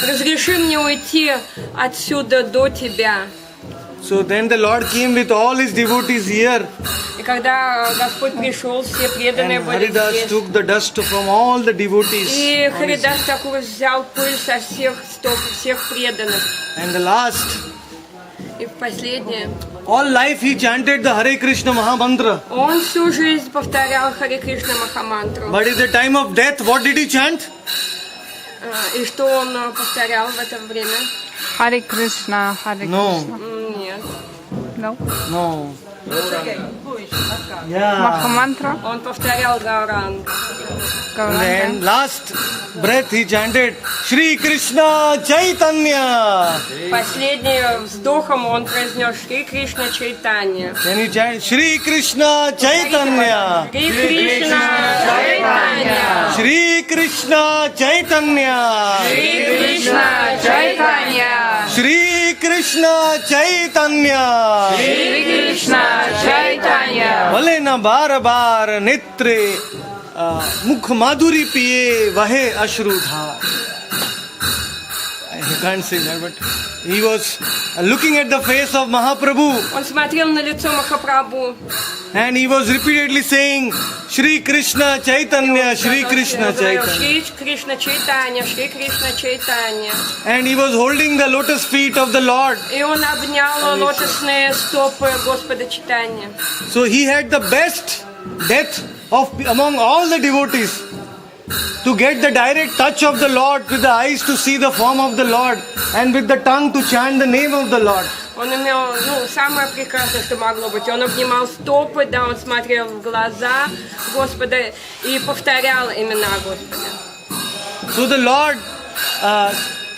Разреши мне уйти отсюда до тебя. So then the Lord came with all his devotees here, И когда Господь пришел, все преданные and были Haridas здесь. took the dust from all the devotees. И Харидас такой взял пыль со всех стоп, всех преданных. And the last, И в последнее, all life he chanted the Hare Krishna Mahamantra. он всю жизнь повторял Харе Кришна Махамантру. But at the time of death, what did he chant? И что он повторял в это время? Hare Krishna, Hare No. Krishna. Нет. No. No. Yeah. Mahamantra? Он повторял Гауранг. And then last breath he chanted Shri Krishna Chaitanya. Последним вздохом он произнес Шри Кришна Чайтанья. Then he chanted Shri Krishna Chaitanya. Шри Кришна Чайтанья. Shri Krishna Chaitanya. Shri Krishna Chaitanya. Shri Krishna Chaitanya. Shri Krishna Chaitanya. भले न बार बार नेत्रे मुख माधुरी पिए वहे अश्रुधार. I can't say that, but he was looking at the face of Mahaprabhu Он смотрел на лицо Махапрабху. and he was repeatedly saying Shri Krishna Chaitanya, Shri Krishna Chaitanya. Шри Кришна Чайтанья, Шри Кришна Чайтанья. And he was holding the lotus feet of the Lord. И он обнял лотосные стопы Господа Чайтанья. So he had the best death of among all the devotees. To get the direct touch of the Lord, with the eyes to see the form of the Lord, and with the tongue to chant the name of the Lord. Он имел, самое прекрасное, что могло быть. Он обнимал стопы, да, он смотрел в глаза Господа и повторял имена Господа. So the Lord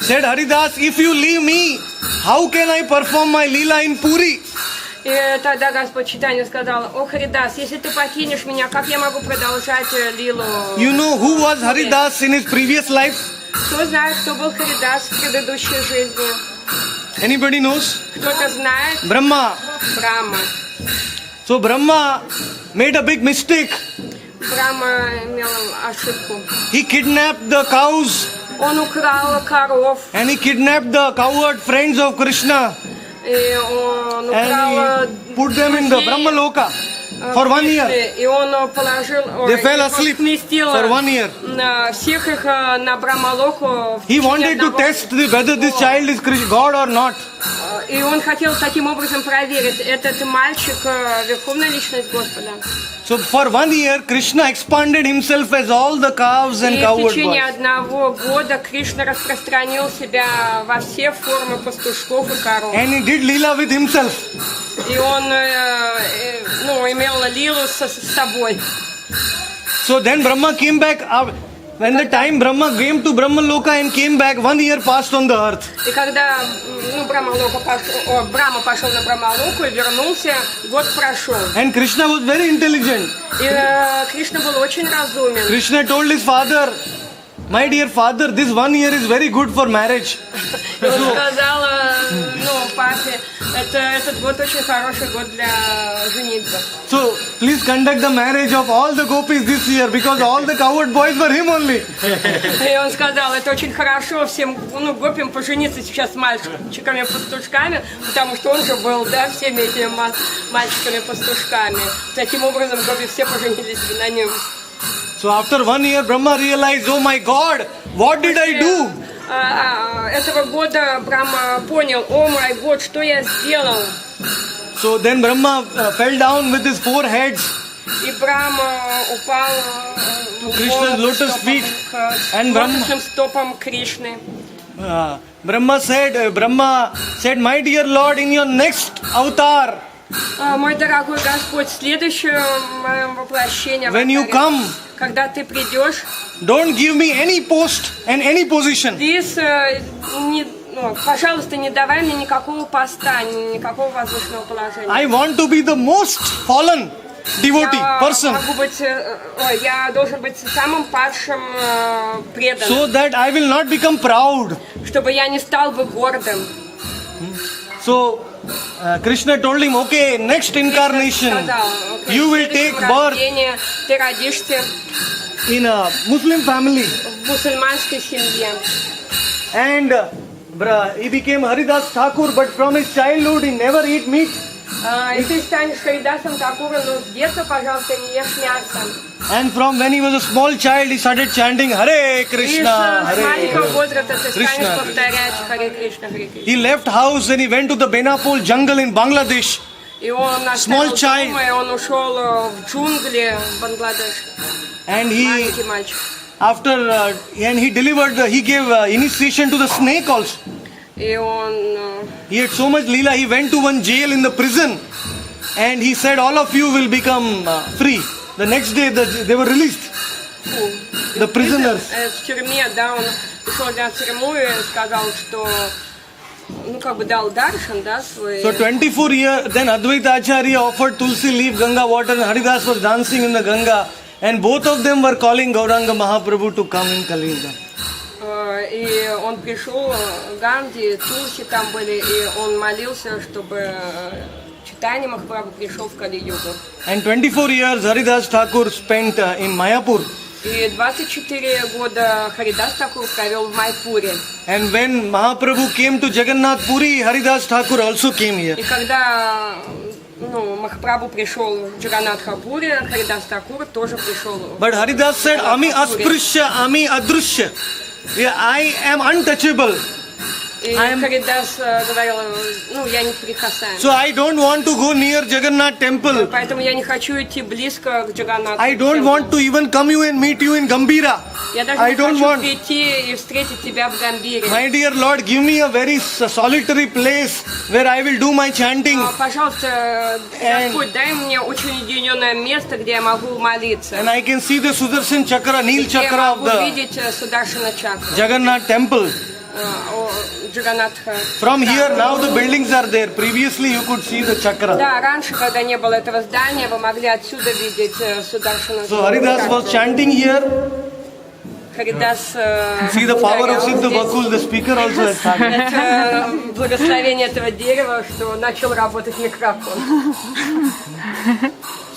said, Haridas, if you leave me, how can I perform my Leela in Puri? И тогда Господь Чайтанья сказал: о, Харидас, если ты покинешь меня, как я могу продолжать лилу? You know who was Haridas in his previous life? Кто знает, кто был Харидас в предыдущей жизни? Anybody knows? Кто-то знает? Brahma. Брахма. So Brahma made a big mistake. Брахма имел ошибку. He kidnapped the cows Он украл коров, and he kidnapped the cowherd friends of Krishna и он украл and he put them in the Brahmaloka for 1 year. И он положил, They fell asleep сместил for 1 year. всех их на Брахмалоку. He wanted to test whether this child is God or not. И он хотел таким образом проверить, этот мальчик верховная личность Господа. So for 1 year, Krishna expanded himself as all the calves and И в cowherd течение boys. одного года Кришна распространил себя во все формы пастушков и коров. And he did Leela with himself. И он имел лилу с собой. So then Brahma came back. When the time Brahma came to Brahmaloka and came back, 1 year passed on the earth. И когда Брахма пошел на Брахмалоку и вернулся, год прошел. And Krishna was very intelligent. И Кришна был очень разумен. Krishna told his father, my dear father, this 1 year is very good for marriage. И он сказал, папе, этот год очень хороший год для женитьбы. So please conduct the marriage of all the gopis this year because all the cowherd boys were him only. И он сказал, это очень хорошо всем гопям пожениться сейчас с мальчиками-пастушками, потому что он же был, всеми этими мальчиками-пастушками. Таким образом, гопи все поженились на нем. So after 1 year, Brahma realized, oh my God, what did I do? Этого года Брахма понял, о мой год, что я сделал? So then Brahma fell down with his 4 heads. И Брахма упал Krishna's lotus feet and лотосным стопам Кришны. Brahma said, my dear Lord, in your next avatar, Мой дорогой Господь, следующее моем воплощении, when you come, когда ты придешь, don't give me any post and any position. пожалуйста, не давай мне никакого поста, никакого возвышенного положения. I want to be the most fallen devotee, person. Я должен быть самым падшим преданным, So that I will not become proud. чтобы я не стал бы гордым. So Krishna told him, okay, next incarnation, you will take birth ты родишься in a Muslim family. в мусульманской семье. And he became Haridas Thakur, but from his childhood he never eat meat. И ты станешь Харидасом Такуром, но с детства, пожалуйста, не ешь мясо. And from when he was a small child, he started chanting Hare И Krishna, с Hare маленького возраста ты станешь Krishna. повторять Харе Кришна, Харе Кришна. He left house and he went to the Benapol jungle in Bangladesh. И он Small оставил child. дома, и он ушел в джунгли в Бангладеш. And he, Маленький мальчик. and he delivered, he gave initiation to the snake also. И он He had so much leela, he went to one jail in the prison and he said, all of you will become free. The next day they were released, the prisoners. в тюрьме, да, он пришел в тюрьму и сказал, что, ну, как бы дал даршан, да, свой. So 24 years, then Advaita Acharya offered Tulsi leaf, Ganga water, and Haridas was dancing in the Ganga. And both of them were calling Gauranga Mahaprabhu to come in Kali Yuga. И он пришел, Ганди, Тулси там были, и он молился, чтобы Чайтанья Махапрабху пришел в Кали-югу. And 24 years Haridas Thakur spent in Mayapur. И 24 года Харидас Такур провел в Майпуре. And when Mahaprabhu came to Jagannath Puri, Haridas Thakur also came here. И когда Махапрабху пришел в Джаганнатхапуре, Харидас Такур тоже пришел. But Haridas said, Ami Asprishya, Ami Adrushya. Yeah, I am untouchable. И Харидас говорил, я не прикасаем. So I don't want to go near Jagannath temple. Поэтому я не хочу идти близко к Джаганнату. I don't want to even come you and meet you in Gambhira. Я даже I не don't хочу want. прийти и встретить тебя в Гамбире. My dear Lord, give me a very solitary place where I will do my chanting. Пожалуйста, And- Господь, дай мне очень уединенное место, где я могу молиться. And I can see the Sudarshan Chakra, Neel Где я Chakra of могу the видеть Сударшана Чакру. Jagannath temple. Джаганнатха. From here, now the buildings are there. Previously, you could see the chakra. Да, раньше, когда не было этого здания, вы могли отсюда видеть Сударшана. So Haridas was chanting here. Харидас See the power of повторял Siddha здесь. Bakul, the speaker also has started. Это благословение этого дерева, что начал работать микрофон.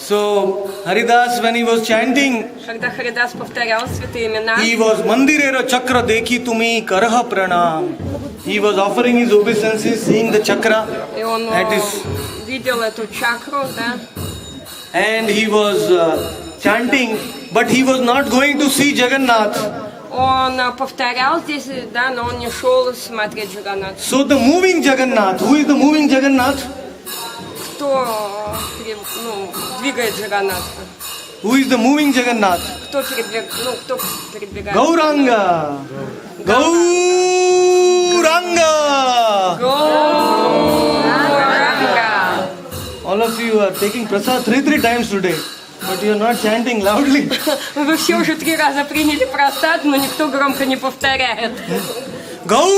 So Haridas, when he was chanting, Когда Харидас повторял святые имена, he was Mandirera Chakra Dekhi Tumi Karaha Pranam. He was offering his obeisances, seeing the chakra. и он That is, видел эту чакру, да, and he was chanting, but he was not going to see Jagannath. он повторял здесь, да, но он не шел смотреть Джаганнат. So the moving Jagannath, who is the moving Jagannath? Кто двигает Джаганнат? Who is the moving Jagannath? Кто передвигает? Gauranga. Gauranga. Гауранга. All of you are taking prasad three times today, but you are not chanting loudly. Вы все уже 3 раза приняли просад, но никто громко не повторяет. Gauranga.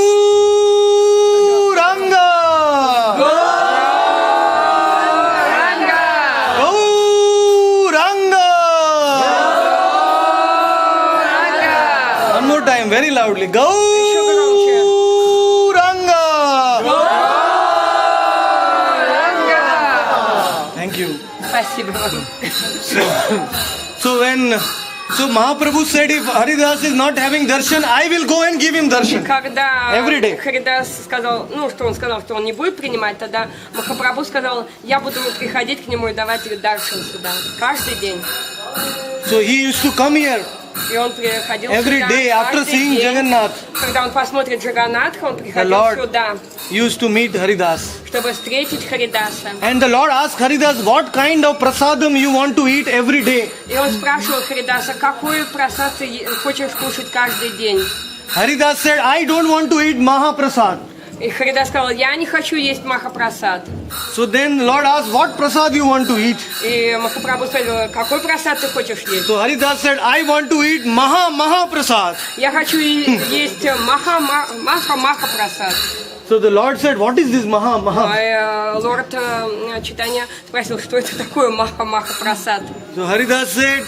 Gauranga. One more time, very loudly. Gauranga. Thank you. Спасибо вам. So Mahaprabhu said, if Haridas is not having darshan, I will go and give him darshan. Когда Every day. Харидас сказал, что он не будет принимать, тогда Махапрабху сказал, я буду приходить к нему и давать даршан сюда. Каждый день. So he used to come here. И он приходил Every сюда day after каждый seeing день. Jagannath, Когда он посмотрит Джаганнатха, он the приходил Lord сюда, used to meet Haridas. чтобы встретить Харидаса. And the Lord asked Haridas, what kind of prasadam you want to eat every day? И он спрашивал Харидаса, какой просад ты хочешь кушать каждый день? Haridas said, I don't want to eat Mahaprasad. И Харидас сказал, я не хочу есть Махапрасад. So then Lord asked, what prasad you want to eat? И Махапрабху спросил, какой просад ты хочешь есть? So Haridas said, I want to eat Mahaprasad. Я хочу есть Маха-Маха-Прасад. So the Lord said, what is this Maha? Лорд Чайтанья спросил, что это такое Маха-Маха-Прасад. So Haridas said,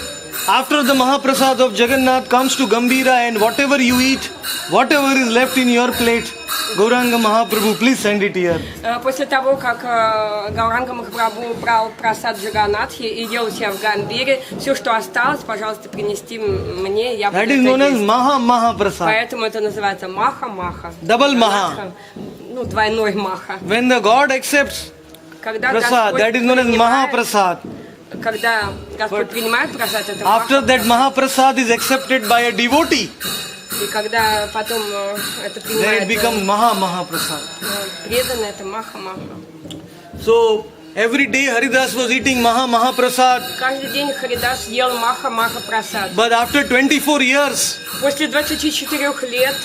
after the Mahaprasad of Jagannath comes to Gambhira and whatever you eat, whatever is left in your plate, Gauranga Mahaprabhu, please send it here. После того, как Гауранга Махапрабху брал просад Джаганатхи и делал себя в Гамбире, все, что осталось, пожалуйста, принести мне, я буду That is это known as есть. Maha Mahaprasad. Поэтому это называется Маха-Маха. Double Maha. Джаганатха, ну, двойной Маха. When the God accepts Когда Prasad, that is known as Mahaprasad. Когда Господь принимает просад, это After Маха. that Mahaprasad is accepted by a devotee, И когда потом это then it принимает becomes Maha Mahaprasad. преданный, это Маха-Маха. So every day Haridas was eating Maha Mahaprasad, Каждый день Харидас ел Маха-Маха просад. but after 24 years, После 24 лет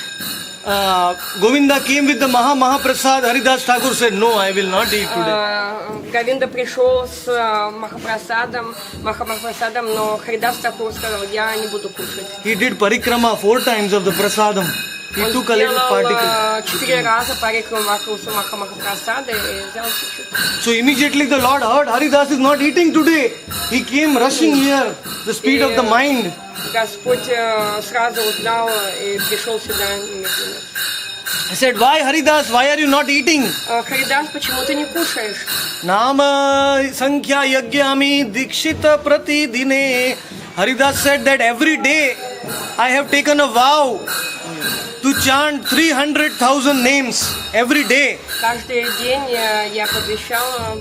Govinda came with the Maha Mahaprasad. Haridas Thakur said, "No, I will not eat today." Говинда пришел с Махапрасадом, но Харидас Такур сказал, я не буду кушать. He did parikrama 4 times of the prasadam. He Он took a little particle. сделал 4 раза парикру вокруг Махапрасада и взял чуть-чуть. So immediately the Lord heard Haridas is not eating today. He came rushing here, the speed of the mind. Господь сразу узнал и пришел сюда немедленно. I said, "Why Haridas? Why are you not eating?" Харидас, почему ты не кушаешь? Nama Sankhya Yagyami Dikshita Prati Dine. Haridas said that every day I have taken a vow to chant 300,000 names every day. Каждый день я пообещала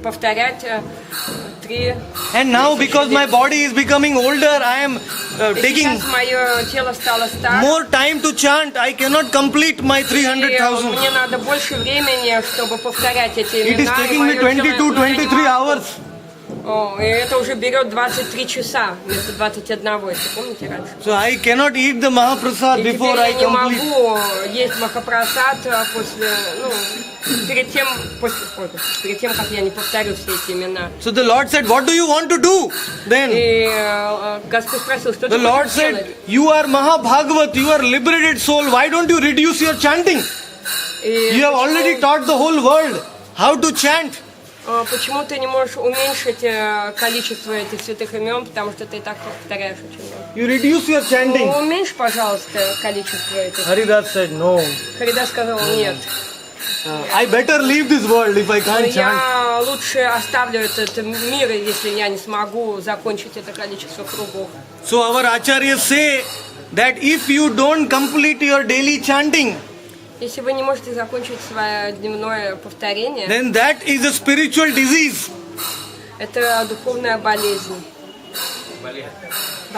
повторять 3. And now because my body is becoming older, I am taking Сейчас мое тело стало старым. more time to chant. I cannot complete my И 300,000. мне надо больше времени, чтобы повторять эти It is имена. и taking me моё тело 22-23 hours. И это уже берет 23 часа вместо 21, если помните раньше. So I cannot eat the Mahaprasad И before теперь I я не complete. могу есть Махапрасад перед тем, как я не повторю все эти имена. So the Lord said, "What do you want to do?" Then И Господь спросил, что the ты Lord хочешь said, делать? "You are Mahabhagavat, you are liberated soul. Why don't you reduce your chanting? И You have already taught the whole world how to chant." почему ты не можешь уменьшить количество этих святых имен, потому что ты и так повторяешь очень много. You reduce your chanting. Уменьшь, пожалуйста, количество этих. Haridas said, "No. Харидас сказал, нет. I better leave this world if I can't chant." Я лучше оставлю этот мир, если я не смогу закончить это количество кругов. So our acharyas say that if you don't complete your daily chanting, Если вы не можете закончить свое дневное повторение, then that is a spiritual disease. это духовная болезнь.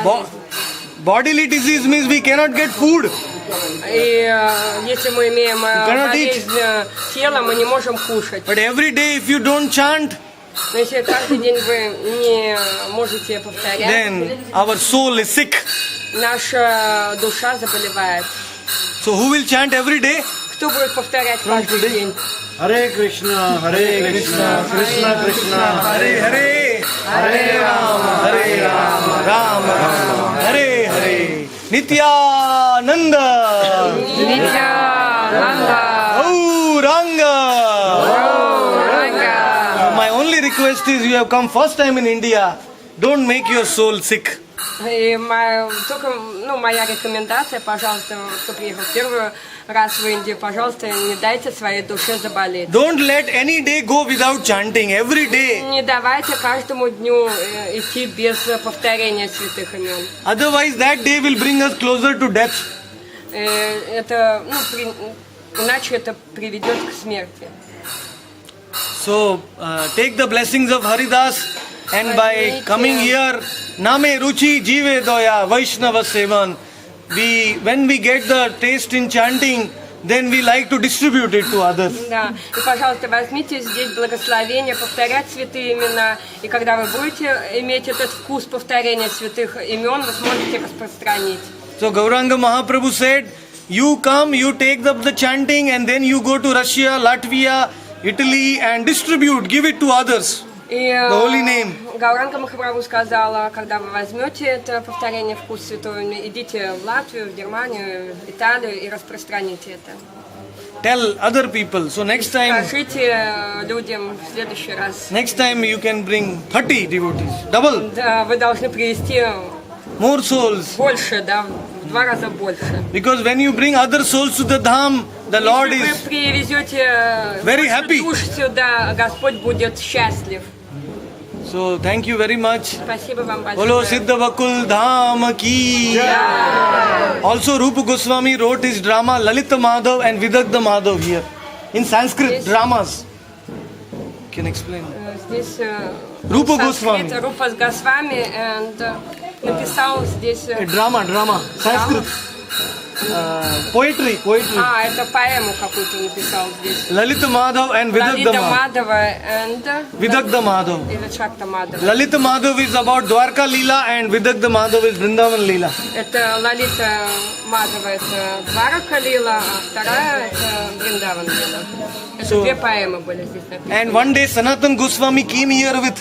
Bo- bodily disease means we cannot get food. И если мы имеем cannot eat. болезнь тела, мы не можем кушать. But every day if you don't chant, Но если каждый день вы не можете повторять, then our soul is sick. наша душа заболевает. So who will chant every day? Кто будет повторять каждый день? Hare Krishna, Krishna Krishna, Hare Hare, Hare Rama, Rama Rama, Hare Hare. Nityananda, Nityananda. Gauranga. Gauranga. My only request is you have come first time in India. Don't make your soul sick. И моя рекомендация, пожалуйста, кто приехал первый раз в Индию, пожалуйста, не дайте своей душе заболеть. Don't let any day go without chanting. Every day. Не давайте каждому дню идти без повторения святых имен. Otherwise that day will bring us closer to death. Иначе это приведет к смерти. So take the blessings of Haridas, and by coming here, Name Ruchi Jive Doya Vaishnava Sevan, when we get the taste in chanting, then we like to distribute it to others. Да. И, пожалуйста, возьмите здесь благословение, повторять святые имена. И когда вы будете иметь этот вкус повторения святых имен, вы сможете распространить. So Gauranga Mahaprabhu said, you come, you take up the chanting, and then you go to Russia, Latvia, Italy, and distribute, give it to others. И The holy name. Гауранга Махапрабху сказала, когда вы возьмете это повторение вкус святого имени, идите в Латвию, в Германию, в Италию и распространите это. Tell other people. So next time Скажите людям в следующий раз. you can bring 30 devotees. Double. Да, вы должны привести More souls. больше, да, в 2 раза больше. Because when you bring other souls to the Dham, the Lord Если is вы привезете very больше happy. душ сюда, Господь будет счастлив. So thank you very much. Спасибо вам Bolo большое. Siddha Vakul Dham ki. Also Rupa Goswami wrote his drama Lalita Madhav and Vidagdha Madhav here. In Sanskrit Yes. dramas. Can explain. Здесь Rupa санскрит, Goswami. Рупа Госвами and написал здесь... Drama. Sanskrit. Poetry. это поэму какую-то написал здесь. Lalita Madhav and Vidagdha Лалита Madhav. Мадова and... Vidagdha Madhav. Или Шакта Мадова. Lalita Madhav is about Dwarka Leela and Vidagdha Madhav is Vrindavan Leela. Это Лалита Мадова, это Дварака Лила, а вторая это Вриндаван Лила. Это So- 2 поэмы были здесь написаны. And one day Sanatan Goswami came here with,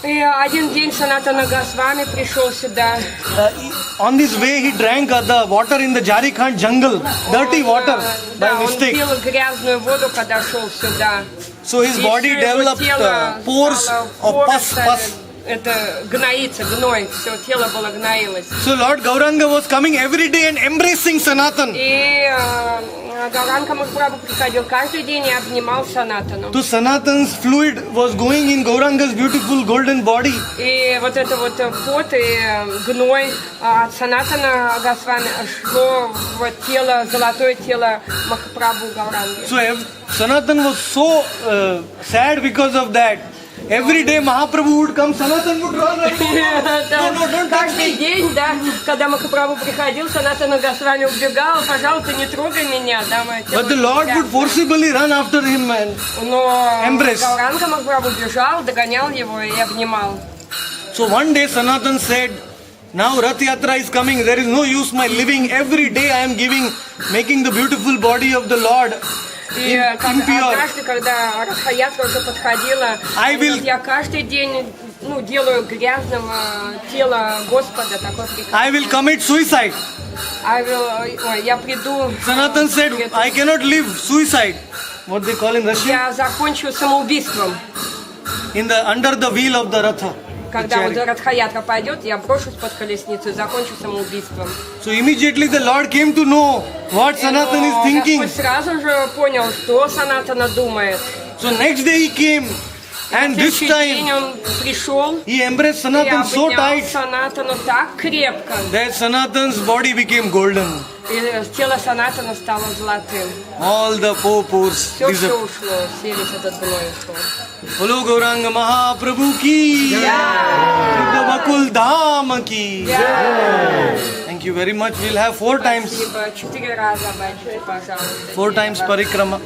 И один день Санатана Госвами пришел сюда. on this way he drank the water in the Jarikhand jungle, dirty water by Да, он mistake. пил грязную воду, когда шел сюда. So his И body всё его developed тело pores стало of поры pus. стали, это гноится, гной, все тело было гноилось. So Lord Gauranga was coming every day and embracing Sanatan. И Гауранга Махапрабху приходил каждый день и обнимал Санатану. So Sanatan's fluid was going in Gauranga's beautiful golden body. И вот это вот пот и гной от Санатана Госвами шло в тело, золотое тело Махапрабху Гауранги. So Sanatan was so sad because of that. Every day Mahaprabhu would come, Sanatan would run away. No, don't touch Каждый me. день, да, когда Махапрабху приходил, Санатана Госвами убегал, пожалуйста, не трогай меня, да, мое тело But the Lord would грязное. forcibly run after him and Но embrace. Гауранга Махапрабху бежал, догонял его и обнимал. so one day Sanatan said, now Rath Yatra is coming, there is no use my living. Every day I am making the beautiful body of the Lord И impure. однажды, когда Радха-ятра уже подходила, I он will- говорит, я каждый день делаю грязного тело Господа, такой прекрасный. I will commit suicide. Я приду, Sanatan said, I cannot live suicide. What they call in Russian? я закончу самоубийством. Under the wheel of the Ratha. the Когда вот chariot. Радха-ятра пойдет, я брошусь под колесницу и закончу самоубийством. So immediately the Lord came to know what Sanatan is Но thinking. Господь сразу же понял, что Санатана думает. So next day he came and На this следующий день time он пришел he embraced и Sanatan so обнял tight Санатану так крепко, that Sanatan's body became golden. и тело Санатана стало золотым. All the pores Все disappeared. ушло, все весь этот гной ушел. Bolo Gauranga Mahaprabhu ki Siddha Vakul Dham ki Thank you very much. We'll have 4 times Спасибо. 4 раза большое, пожалуйста. 4 times parikrama.